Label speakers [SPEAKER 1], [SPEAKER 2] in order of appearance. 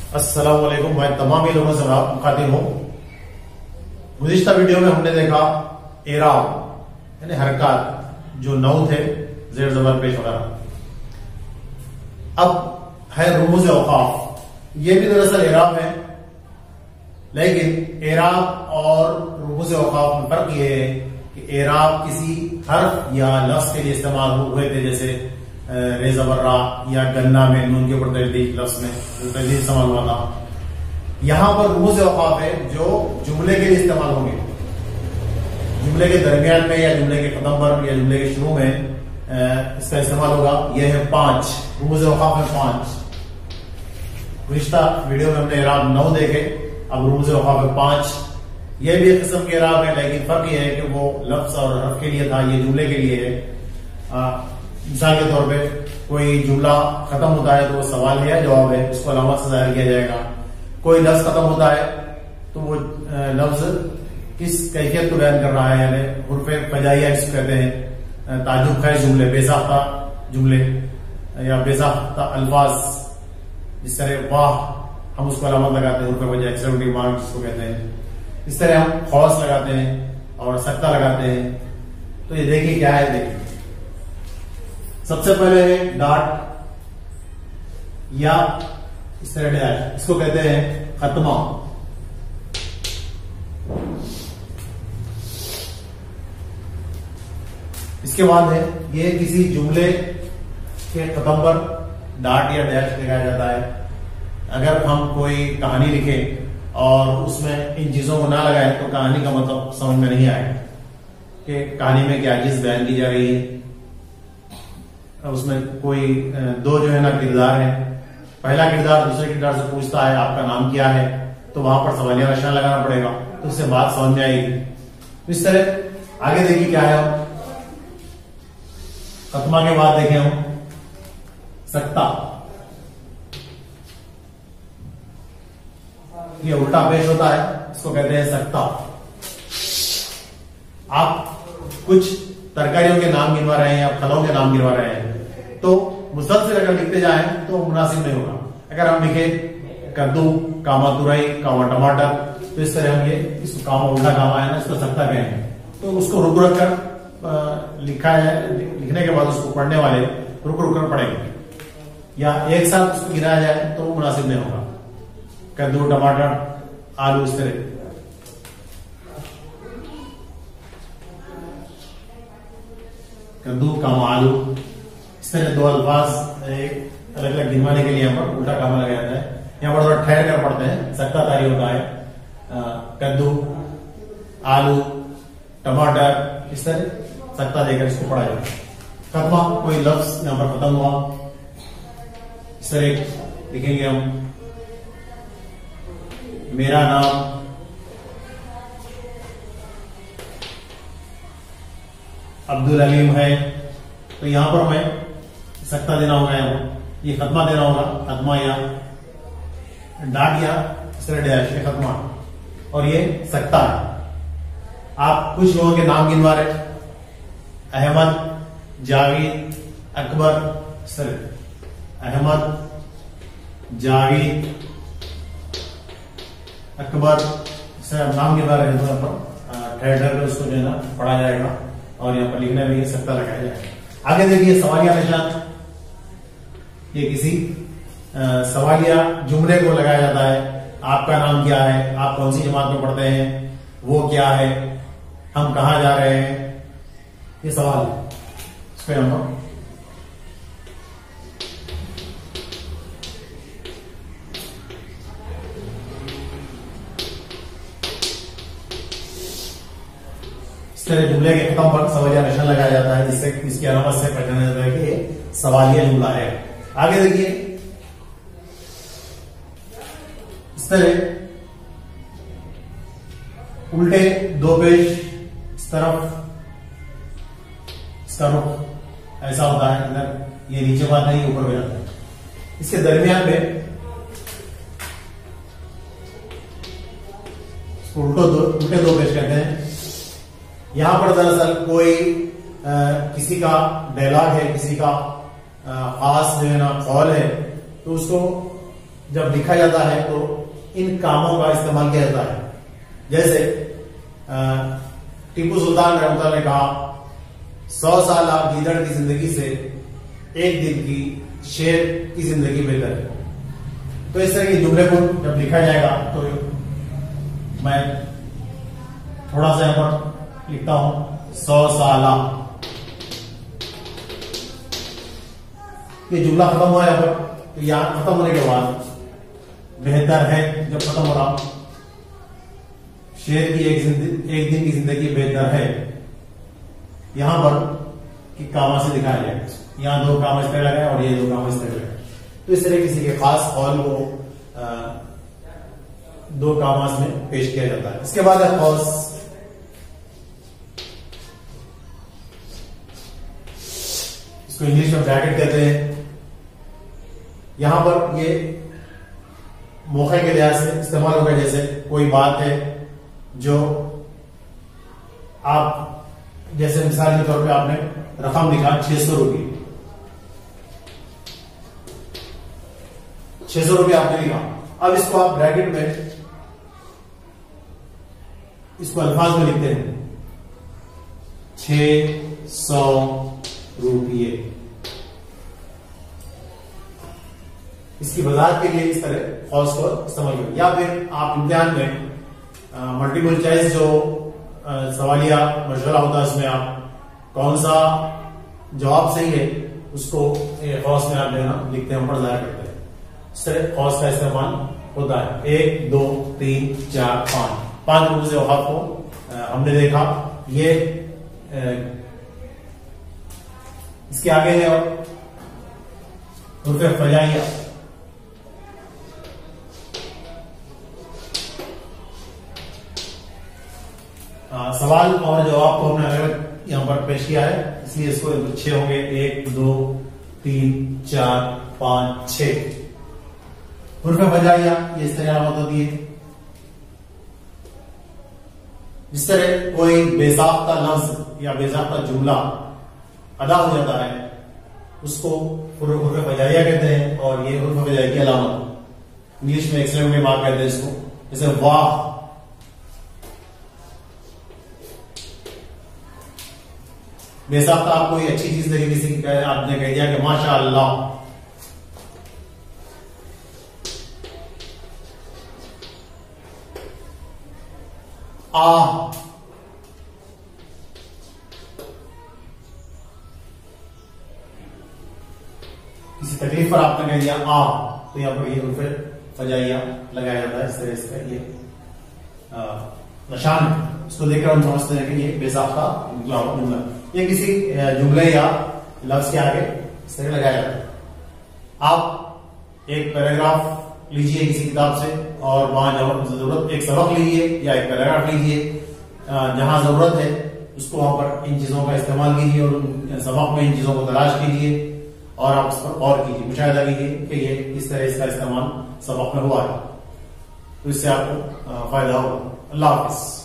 [SPEAKER 1] अस्सलाम वालेकुम। मैं तमाम ही लोगों से मुखातिब हूँ। गुज़िश्ता वीडियो में हमने देखा एराब यानी हरकत जो नौ थे जेर जबर पेश वगैरह। अब है रुमूज़ औक़ाफ, ये भी दरअसल एराब है, लेकिन एराब और रुमूज़ औक़ाफ में फर्क ये है कि एराब किसी हर्फ या लफ्ज के लिए इस्तेमाल हुए थे, जैसे रेज़बर्रा या गन्ना में नून के ऊपर तजदीद लफ्ज में तजदीद इस्तेमाल हुआ था। यहां पर रुमूज़ औक़ाफ है जो जुमले के लिए इस्तेमाल होंगे, जुमले के दरमियान में या जुमले के कदम पर या जुमले के शुरू में इसका इस्तेमाल होगा। यह है 5 रुमूज़ औक़ाफ में 5। गुज़िश्ता वीडियो में हमने एराब 9 देखे, अब रुमूज़ औक़ाफ में 5। यह भी एक किस्म के एराब है, लेकिन फर्क यह है कि वो लफ्ज और हर्फ के लिए था, ये जुमले के लिए है। मिसाल के तौर पे कोई जुमला खत्म होता है तो वो सवाल है या जवाब है, उसको अलामत से जाहिर किया जाएगा। कोई लफ्ज खत्म होता है तो वो लफ्ज किस कैफियत को बयान कर रहा है, यानी हुर्फ़े फजाइया जिसको कहते हैं, ताजुब खैर जुमले, बेसाख्ता जुमले या बेसाख्ता अल्फाज, जिस तरह वाह हम उसको अलामत लगाते हैं, हुर्फ़े फजाइया 70 मार्क जिसको कहते हैं। इस तरह हम खौस लगाते हैं और सक्ता लगाते हैं। तो ये देखिए क्या है, देखिए सबसे पहले है डाट या इस तरह डैश, इसको कहते हैं खत्मा। इसके बाद है ये किसी जुमले के खत्म पर डाट या डैश लगाया जाता है। अगर हम कोई कहानी लिखें और उसमें इन चीजों को ना लगाएं तो कहानी का मतलब समझ में नहीं आएगा कि कहानी में क्या चीज बयान की जा रही है। उसमें कोई दो जो है ना किरदार है, पहला किरदार दूसरे किरदार से पूछता है आपका नाम क्या है, तो वहां पर सवालिया निशान लगाना पड़ेगा, तो उससे बात समझ में आएगी। इस तरह आगे देखिए क्या है, खत्मा के बाद देखें हम सक्ता। ये उल्टा पेश होता है, इसको कहते हैं सक्ता। आप कुछ तरकारियों के नाम गिनवा रहे हैं या फलों के नाम गिनवा रहे हैं, तो मुसलसल अगर लिखते जाएं तो मुनासिब नहीं होगा। अगर हम लिखे कद्दू, कामा तुरई, कामा टमाटर, तो इस तरह हम ये इसको कामा उल्टा कामा है ना, इसको सक्ता कहेंगे। तो उसको रुक रुक कर लिखा है, लिखने के बाद उसको पढ़ने वाले रुक रुक कर पढ़ेंगे, या एक साथ उसको गिराया जाए तो मुनासिब नहीं होगा। कद्दू, टमाटर, आलू, इस तरह कद्दू, कामा, आलू, इस तरह दो अल्फाज एक अलग अलग गिनवाने के लिए यहाँ पर उल्टा कामा लगाया जाता है। यहाँ पर थोड़ा ठहर कर पढ़ते हैं, सक्ता तारी होता है। कद्दू, आलू, टमाटर, इस तरह सक्ता देकर इसको पढ़ा जाता है। खत्मा, कोई लफ्ज यहाँ पर खत्म हुआ, इस तरह लिखेंगे हम मेरा नाम अब्दुल अलीम है, तो यहां पर हमें सक्ता देना होगा, ये खत्मा देना होगा, खत्मा या डाट या इस तरह डैश, ये खत्मा और ये सक्ता है। आप कुछ लोगों के नाम गिनवा रहे, अहमद, जावेद, अकबर, सर अहमद, जावेद, अकबर, सर नाम गिनवा रहे हैं, तो ठहर कर उसको जो है ना पढ़ा जाएगा और यहाँ पर लिखने में सक्ता लगाया जाएगा। आगे देखिए सवालिया निशान, ये किसी सवालिया जुमले को लगाया जाता है। आपका नाम क्या है, आप कौन सी जमात में पढ़ते हैं, वो क्या है, हम कहां जा रहे हैं, ये सवाल है। इस पर हम जुमले के खत्म पर सवालिया निशान लगाया जाता है, जिससे इसकी अलामत से पहचाना जाता है कि ये सवालिया जुमला है। आगे देखिए इस तरह उल्टे दो पेश, इस तरफ इसका रुख ऐसा होता है, इधर ये नीचे बात नहीं ऊपर हो जाता है। इसके दरमियान में उल्टे दो पेश कहते हैं। यहां पर दरअसल कोई किसी का डायलॉग है, किसी का खास जो है ना कौल है, तो उसको जब लिखा जाता है तो इन कामों का इस्तेमाल किया जाता है। जैसे टीपू सुल्तान रहमतुल्लाह ने कहा 100 साल गीदड़ की जिंदगी से एक दिन की शेर की जिंदगी बेहतर है। तो इस तरह के जुमले को जब लिखा जाएगा तो मैं थोड़ा सा यहां पर लिखता हूं 100 साल। ये जुमला खत्म हुआ यहां पर, तो यहां खत्म होने के बाद बेहतर है जब खत्म हो रहा, शेर की एक दिन की जिंदगी बेहतर है, यहां पर कि कामा से दिखाया जाएगा। यहां 2 कामा इस तरह लगाए और ये 2 कामा इस तरह लगाए। तो इस तरह किसी के खास कौल को 2 कामास में पेश किया जाता है। इसके बाद है कौस। इसको इंग्लिश में ब्रैकेट कहते हैं। यहां पर ये मौके के लिहाज से इस्तेमाल होगा। जैसे कोई बात है जो आप, जैसे मिसाल के तौर पे आपने रकम लिखा 600 रुपये, 600 रुपये आपने लिखा। अब इसको आप ब्रैकेट में इसको अल्फाज में लिखते हैं 600 रुपये। इसकी वजाहत के लिए इस तरह कौस को इस्तेमाल करें। या फिर आप इम्तिहान में मल्टीपल चॉइस जो सवालिया मशवरा होता है उसमें आप कौन सा जवाब सही है उसको कौस में आप लेना लिखते हैं, ऊपर जाहिर करते हैं। इस तरह कौस का इस्तेमाल होता है। 1 2 3 4 5 रूप से औकात को हमने देखा। ये इसके आगे है और फजाइया। सवाल और जवाब को हमने अलग यहां पर पेश किया है, इसलिए इसको 6 होंगे। 1 2 3 4 5 6। हुर्फ फजाइया ये इस तरह अलामत होती है। जिस तरह कोई बेसाख्ता लफ्ज या बेसाख्ता जुमला अदा हो जाता है उसको हुर्फ फजाइया कहते हैं, और ये हुर्फ फजाइया की अलामत इंग्लिश में एक्सक्लेमेटरी मार्क कहते हैं इसको। जैसे वाह, बेसाख्ता आप कोई अच्छी चीज लगी, किसी की आपने कह दिया कि माशा अल्लाह। किसी तकलीफ पर आपने कह दिया तो यहां पर ये फिर फजाइया लगाया जाता है। इस तरह से ये निशान, इसको देखकर हम समझते हैं कि ये बेसाख्ता जुमला, ये किसी जुमले या लफ्ज के आगे इस तरह लगाया जाता है। आप एक पैराग्राफ लीजिए किसी किताब से और वहां जरूरत एक सबक लीजिए या एक पैराग्राफ लीजिए, जहां जरूरत है उसको वहां पर इन चीजों का इस्तेमाल कीजिए और सबक में इन चीजों को तलाश कीजिए और आप उस पर गौर कीजिए, मुशाहिदा कीजिए कि ये किस तरह इसका इस्तेमाल सबक में हुआ है। तो इससे आपको फायदा होगा। अल्लाह हाफिज।